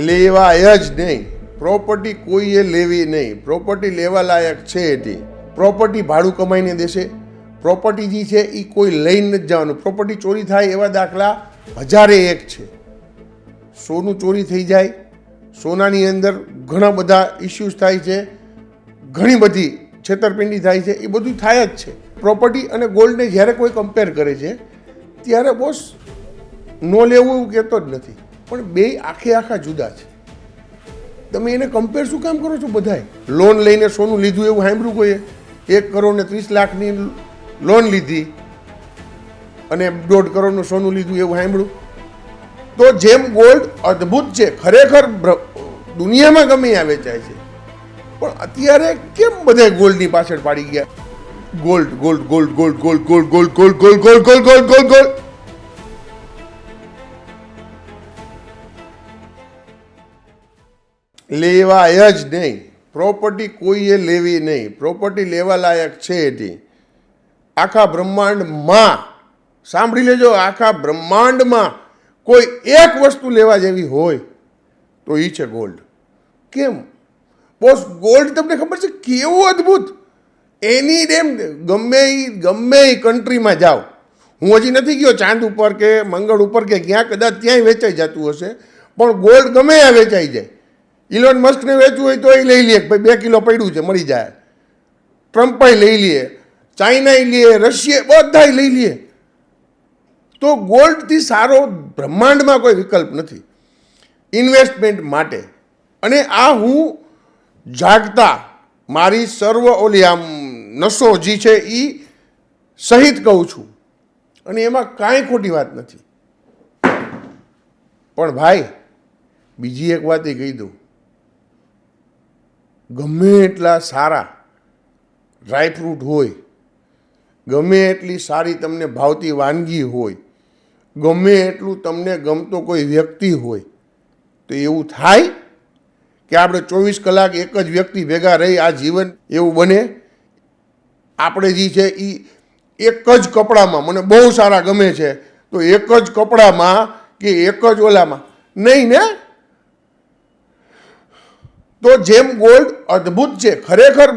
લેવાય જ નહીં. પ્રોપર્ટી કોઈએ લેવી નહીં. પ્રોપર્ટી લેવા લાયક છે નહીં. પ્રોપર્ટી ભાડું કમાઈને દેશે. પ્રોપર્ટી જે છે એ કોઈ લઈને જ જવાનું. પ્રોપર્ટી ચોરી થાય એવા દાખલા હજારે એક છે. સોનું ચોરી થઈ જાય, સોનાની અંદર ઘણા બધા ઇસ્યુઝ થાય છે, ઘણી બધી છેતરપિંડી થાય છે, એ બધું થાય જ છે. પ્રોપર્ટી અને ગોલ્ડને જ્યારે કોઈ કમ્પેર કરે છે ત્યારે બોસ ન લેવું એવું કહેતો જ નથી, પણ બે આખા જુદા છે. તમે એને કમ્પેર શું કામ કરો છો? બધાય લોન લઈને સોનું લીધું એવું સાંભળ્યું કોઈએ? 1 કરોડ ને 30 લાખની લોન લીધી અને 1.5 કરોડનું સોનું લીધું એવું સાંભળ્યું? તો જેમ ગોલ્ડ અદ્ભુત છે, ખરેખર દુનિયામાં ગમે ત્યાં વેચાય છે, પણ અત્યારે કેમ બધા ગોલ્ડની પાછળ પાડી ગયા? Gold gold gold gold gold gold gold gold gold gold gold gold gold gold. લેવાય જ નહીં. પ્રોપર્ટી કોઈએ લેવી નહીં. પ્રોપર્ટી લેવા લાયક છે નહીં. આખા બ્રહ્માંડમાં સાંભળી લેજો, આખા બ્રહ્માંડમાં કોઈ એક વસ્તુ લેવા જેવી હોય તો એ છે ગોલ્ડ. કેમ બોસ? ગોલ્ડ તમને ખબર છે કેવું અદ્ભુત? એની ડેમ ગમે એ કન્ટ્રીમાં જાઓ, હું હજી નથી ગયો ચાંદ ઉપર કે મંગળ ઉપર કે ક્યાં, કદાચ ત્યાંય વેચાઈ જતું હશે, પણ ગોલ્ડ ગમે ત્યાં વેચાઈ જાય. ઇલોન મસ્કને વેચવું હોય તો એ લઈ લે, ભાઈ 2 કિલો પડ્યું છે મળી જાય. ટ્રમ્પે લઈ લે, ચાઇનાએ લે, રશિયા બધાય લઈ લે. તો ગોલ્ડથી સારો બ્રહ્માંડમાં કોઈ વિકલ્પ નથી ઇન્વેસ્ટમેન્ટ માટે. અને આ હું જાગતા મારી સર્વ ઓલી આમ નસો જે છે એ સહિત કહું છું, અને એમાં કાંઈ ખોટી વાત નથી. પણ ભાઈ બીજી એક વાત એ કહી દઉં, ગમે એટલા સારા ડ્રાયફ્રૂટ હોય, ગમે એટલી સારી તમને ભાવતી વાનગી હોય, ગમે એટલું તમને ગમતો કોઈ વ્યક્તિ હોય, તો એવું થાય કે આપણે 24 કલાક એક જ વ્યક્તિ ભેગા રહી આ જીવન એવું બને? આપણે જે છે એ એક જ કપડામાં, મને બહુ સારા ગમે છે તો એક જ કપડામાં કે એક જ ઓલામાં નહીં ને. તો જેમ ગોલ્ડ અદ્ભુત છે, ખરેખર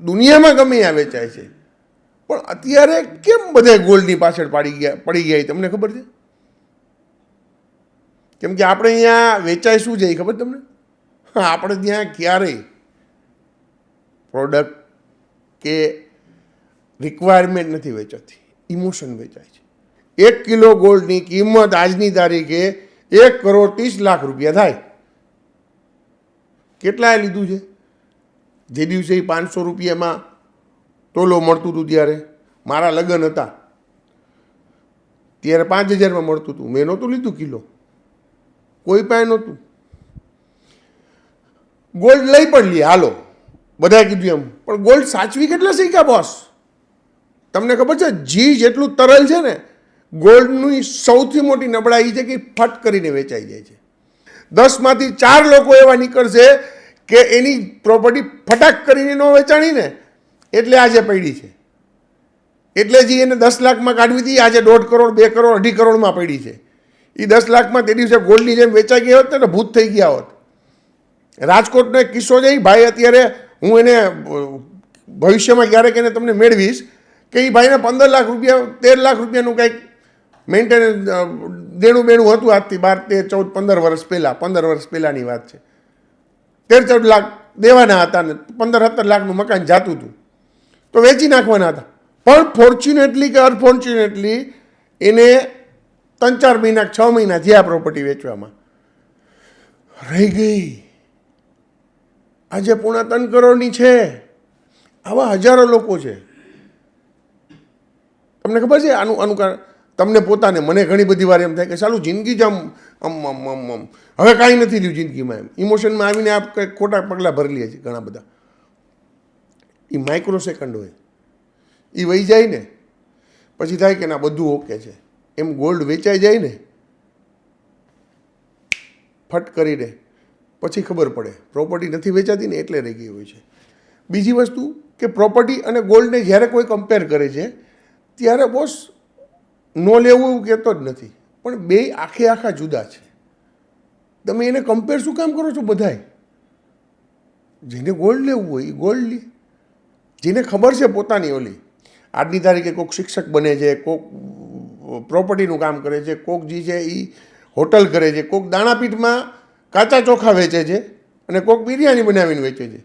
દુનિયામાં ગમે ત્યાં વેચાય છે, પણ અત્યારે કેમ બધા ગોલ્ડની પાછળ પડી ગયા તમને ખબર છે? કેમ કે આપણે અહીંયા વેચાય શું છે એ ખબર તમને? આપણે ત્યાં ક્યારેય પ્રોડક્ટ કે રિક્વાયરમેન્ટ નથી વેચાતી, ઇમોશન વેચાય છે. 1 કિલો ગોલ્ડની કિંમત આજની તારીખે 1 કરોડ 30 લાખ રૂપિયા થાય. કેટલાએ લીધું છે? જે દિવસે 500 રૂપિયામાં તોલો મળતું હતું ત્યારે મારા લગ્ન હતા ત્યારે 5000માં મળતું હતું. મેં નહોતું લીધું કિલો, કોઈ પાસે નહોતું. ગોલ્ડ લઈ પણ લઈએ હાલો, બધાએ કીધું એમ, પણ ગોલ્ડ સાચવી કેટલા શીખ્યા બોસ? તમને ખબર છે જી જેટલું તરલ છે ને, ગોલ્ડની સૌથી મોટી નબળાઈ છે કે ફટ કરીને વેચાઈ જાય છે. 10માંથી 4 લોકો એવા નીકળશે કે એની પ્રોપર્ટી ફટાક કરીને ન વેચાણી ને એટલે આજે પડી છે. એટલે જે એને 10 લાખમાં કાઢવી હતી આજે 1.5 કરોડ 2 કરોડ 2.5 કરોડમાં પડી છે. એ 10 લાખમાં તે દિવસે ગોલ્ડની જેમ વેચાઈ ગયા હોત ને ભૂત થઈ ગયા હોત. રાજકોટનો એક કિસ્સો છે, ભાઈ અત્યારે હું એને ભવિષ્યમાં ક્યારેક એને તમને મેળવીશ કે એ ભાઈને 15 લાખ રૂપિયા 13 લાખ રૂપિયાનું કંઈક મેન્ટેનન્સ દેણું બેણું હતું આજથી 12 13 14 15 વર્ષ પહેલાં, 15 વર્ષ પહેલાંની વાત છે. 13 14 લાખ દેવાના હતા ને 15 17 લાખનું મકાન જાતું હતું તો વેચી નાખવાના હતા. પણ ફોર્ચ્યુનેટલી કે અનફોર્ચ્યુનેટલી એને 3-4 મહિના 6 મહિના થયા પ્રોપર્ટી વેચવામાં, રહી ગઈ. આજે 3.5 કરોડની છે. આવા હજારો લોકો છે. તમને ખબર છે આનું કારણ? તમને પોતાને, મને ઘણી બધી વાર એમ થાય કે ચાલું જિંદગી જ આમ હવે કાંઈ નથી રહ્યું જિંદગીમાં, એમ ઇમોશનમાં આવીને આપ કંઈક ખોટા પગલાં ભરી લે છે ઘણા બધા. એ માઇક્રો સેકન્ડ હોય, એ વહી જાય ને પછી થાય કે ના બધું ઓકે છે. એમ ગોલ્ડ વેચાઈ જાય ને ફટ કરીને પછી ખબર પડે પ્રોપર્ટી નથી વેચાતી ને એટલે રહી ગઈ હોય છે. બીજી વસ્તુ કે પ્રોપર્ટી અને ગોલ્ડને જ્યારે કોઈ કમ્પેર કરે છે ત્યારે બોસ ન લેવું એવું કહેતો જ નથી, પણ બે આખા જુદા છે. તમે એને કમ્પેર શું કામ કરો છો? બધાય જેને ગોલ્ડ લેવું હોય એ ગોલ્ડ લે, જેને ખબર છે પોતાની ઓલી આજની તારીખે કોઈક શિક્ષક બને છે, કોઈક પ્રોપર્ટીનું કામ કરે છે, કોઈક જે છે એ હોટલ કરે છે, કોઈક દાણાપીઠમાં કાચા ચોખા વેચે છે અને કોઈક બિરયાની બનાવીને વેચે છે.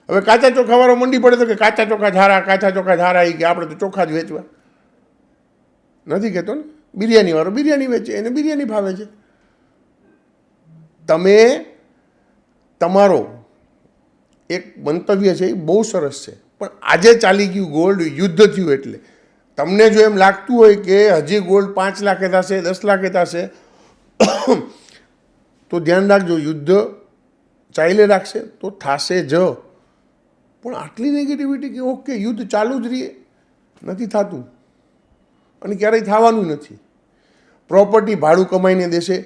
હવે કાચા ચોખાવાળો મંડી પડે તો કે કાચા ચોખા ધારા, કાચા ચોખા ધારા, એ કે આપણે તો ચોખા જ વેચવા નથી કહેતો ને. બિરયાનીવાળો બિરયાની વેચે, એને બિરયાની ભાવે છે. તમે તમારો એક મંતવ્ય છે એ બહુ સરસ છે, પણ આજે ચાલી ગયું ગોલ્ડ, યુદ્ધ થયું એટલે તમને જો એમ લાગતું હોય કે હજી ગોલ્ડ 5 લાખે થશે, 10 લાખે થશે, તો ધ્યાન રાખજો, યુદ્ધ ચાલે રાખશે તો થશે જ. પણ આટલી નેગેટિવિટી કે ઓકે યુદ્ધ ચાલુ જ રહીએ, નથી થતું અને ક્યારેય થવાનું નથી. પ્રોપર્ટી ભાડું કમાઈને દેશે.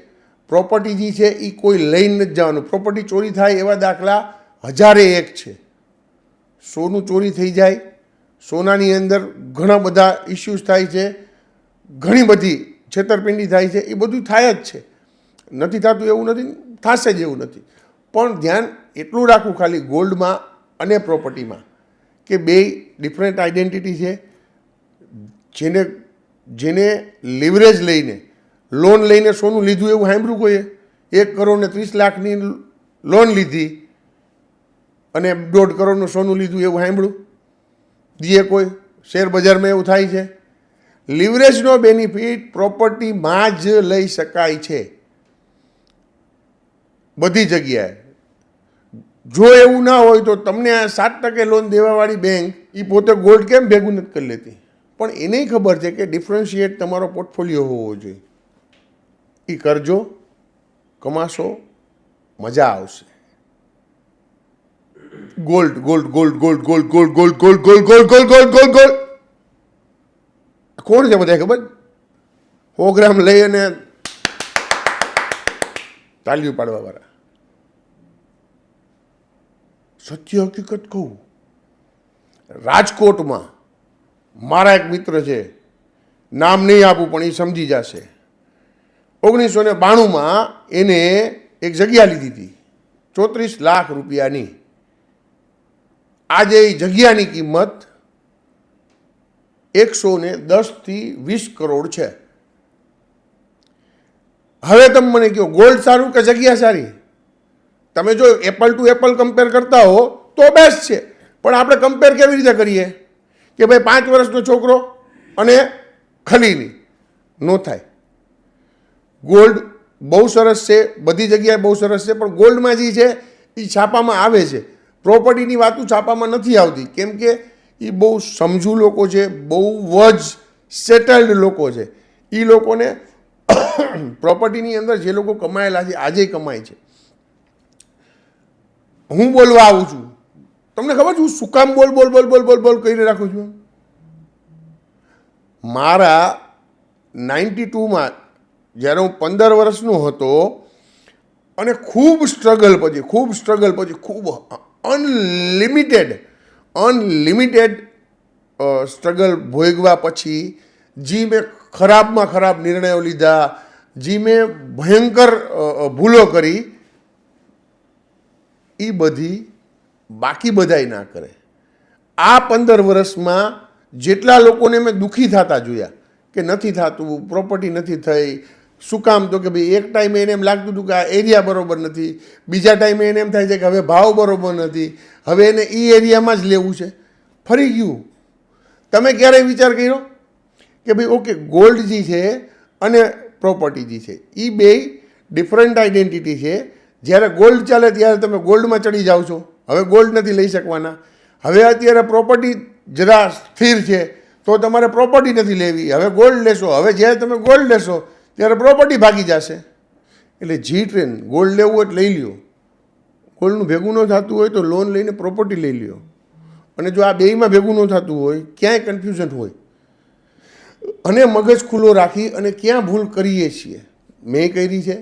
પ્રોપર્ટી જે છે એ કોઈ લઈને નથી જવાનું. પ્રોપર્ટી ચોરી થાય એવા દાખલા હજારે એક છે. સોનું ચોરી થઈ જાય, સોનાની અંદર ઘણા બધા ઇસ્યુઝ થાય છે, ઘણી બધી છેતરપિંડી થાય છે, એ બધું થાય જ છે. નથી થતું એવું નથી, થશે જ એવું નથી. પણ ધ્યાન એટલું રાખવું ખાલી ગોલ્ડમાં અને પ્રોપર્ટીમાં કે બે ડિફરન્ટ આઈડેન્ટિટી છે. જેને લિવરેજ લઈને લોન લઈને સોનું લીધું એવું સાંભળ્યું કોઈએ? 1 કરોડ ને 30 લાખની લોન લીધી અને 1.5 કરોડનું સોનું લીધું એવું સાંભળ્યું? દીએ કોઈ? શેર બજારમાં એવું થાય છે. લિવરેજનો બેનિફિટ પ્રોપર્ટીમાં જ લઈ શકાય છે બધી જગ્યાએ. જો એવું ના હોય તો તમને 7% લોન દેવાવાળી બેંક એ પોતે ગોલ્ડ કેમ ભેગું નથી કરી લેતી? પણ એને ખબર છે કે ડિફરન્શિએટ તમારો પોર્ટફોલિયો હોવો જોઈએ. એ કરજો, કમાશો, મજા આવશે. Gold gold gold gold gold gold gold gold gold gold gold gold gold gold કોણ છે બધા ખબર? 100 ગ્રામ લઈ અને તાલીઓ પાડવા વાળા. સત્ય હકીકત કહું, રાજકોટમાં મારા એક મિત્ર છે, નામ નહીં આપું પણ એ સમજી જશે. 1992માં એને એક જગ્યા લીધી હતી 34 લાખ રૂપિયાની. આજે એ જગ્યાની કિંમત 110 થી 20 કરોડ છે. હવે તમે મને કહો ગોલ્ડ સારું કે જગ્યા સારી? તમે જો એપલ ટુ એપલ કમ્પેર કરતા હો તો બેસ્ટ છે, પણ આપણે કમ્પેર કેવી રીતે કરીએ કે ભાઈ 5 વર્ષનો છોકરો અને ખલીલી નો થાય. ગોલ્ડ બહુ સરસ છે, બધી જગ્યાએ બહુ સરસ છે, પણ ગોલ્ડમાં જે છે એ છાપામાં આવે છે. પ્રોપર્ટીની વાતો છાપામાં નથી આવતી, કેમ કે એ બહુ સમજુ લોકો છે, બહુ જ સેટલડ લોકો છે. એ લોકોને પ્રોપર્ટીની અંદર જે લોકો કમાયેલા છે આજે કમાય છે. હું બોલવા આવું છું, તમને ખબર છે હું શું કામ બોલ બોલ બોલ બોલ બોલ બોલ કરીને રાખું છું? મારા 92માં જ્યારે હું 15 વર્ષનો હતો અને ખૂબ સ્ટ્રગલ પછી ખૂબ અનલિમિટેડ સ્ટ્રગલ ભોગવા પછી જે મેં ખરાબમાં ખરાબ નિર્ણયો લીધા, જે મેં ભયંકર ભૂલો કરી, એ બધી બાકી બધાય ના કરે. આ 15 વર્ષમાં જેટલા લોકોને મેં દુઃખી થતા જોયા કે નથી થતું, પ્રોપર્ટી નથી થઈ. શું કામ? તો કે ભાઈ એક ટાઈમે એને એમ લાગતું હતું કે આ એરિયા બરોબર નથી, બીજા ટાઈમે એને એમ થાય છે કે હવે ભાવ બરોબર નથી, હવે એને એ એરિયામાં જ લેવું છે. ફરી ગયું. તમે ક્યારેય વિચાર કર્યો કે ભાઈ ઓકે ગોલ્ડ જે છે અને પ્રોપર્ટી જે છે એ બે ડિફરન્ટ આઈડેન્ટિટી છે. જ્યારે ગોલ્ડ ચાલે ત્યારે તમે ગોલ્ડમાં ચડી જાઓ છો, હવે ગોલ્ડ નથી લઈ શકવાના. હવે અત્યારે પ્રોપર્ટી જરા સ્થિર છે તો તમારે પ્રોપર્ટી નથી લેવી, હવે ગોલ્ડ લેશો. હવે જ્યારે તમે ગોલ્ડ લેશો ત્યારે પ્રોપર્ટી ભાગી જશે. એટલે જી ટ્રેન ગોલ્ડ લેવું હોય તો લઈ લ્યો. ગોલ્ડનું ભેગું ન થતું હોય તો લોન લઈને પ્રોપર્ટી લઈ લ્યો. અને જો આ બેયમાં ભેગું ન થતું હોય, ક્યાંય કન્ફ્યુઝન હોય અને મગજ ખુલ્લો રાખી અને ક્યાં ભૂલ કરીએ છીએ, મેં કરી છે,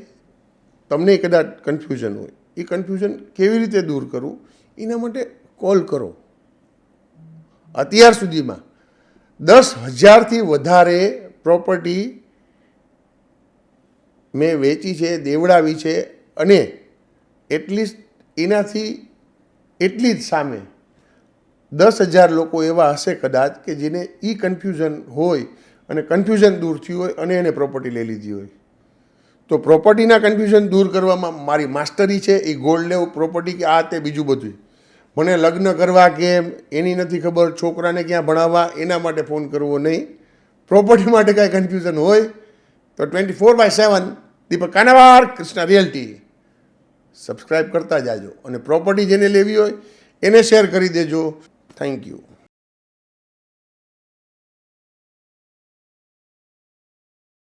તમને કદાચ કન્ફ્યુઝન હોય, એ કન્ફ્યુઝન કેવી રીતે દૂર કરવું એના માટે કોલ કરો. અત્યાર સુધીમાં 10,000થી વધારે પ્રોપર્ટી મેં વેચી છે, દેવડાવી છે અને એટલીસ્ટ એનાથી એટલી જ સામે 10,000 લોકો એવા હશે કદાચ કે જેને એ કન્ફ્યુઝન હોય અને કન્ફ્યુઝન દૂર થયું હોય અને એને પ્રોપર્ટી લઈ લીધી હોય. તો પ્રોપર્ટીના કન્ફ્યુઝન દૂર કરવામાં મારી માસ્ટરી છે. એ ગોલ્ડ લેવું, પ્રોપર્ટી કે આ તે બીજું બધું. મને લગ્ન કરવા કેમ એની નથી ખબર, છોકરાને ક્યાં ભણાવવા એના માટે ફોન કરવો નહીં. પ્રોપર્ટી માટે કાંઈ કન્ફ્યુઝન હોય તો 24/7 દીપક કાનાવાર કૃષ્ણા રિયલ્ટી સબસ્ક્રાઈબ કરતા જાજો અને પ્રોપર્ટી જેને લેવી હોય એને શેર કરી દેજો. Thank you.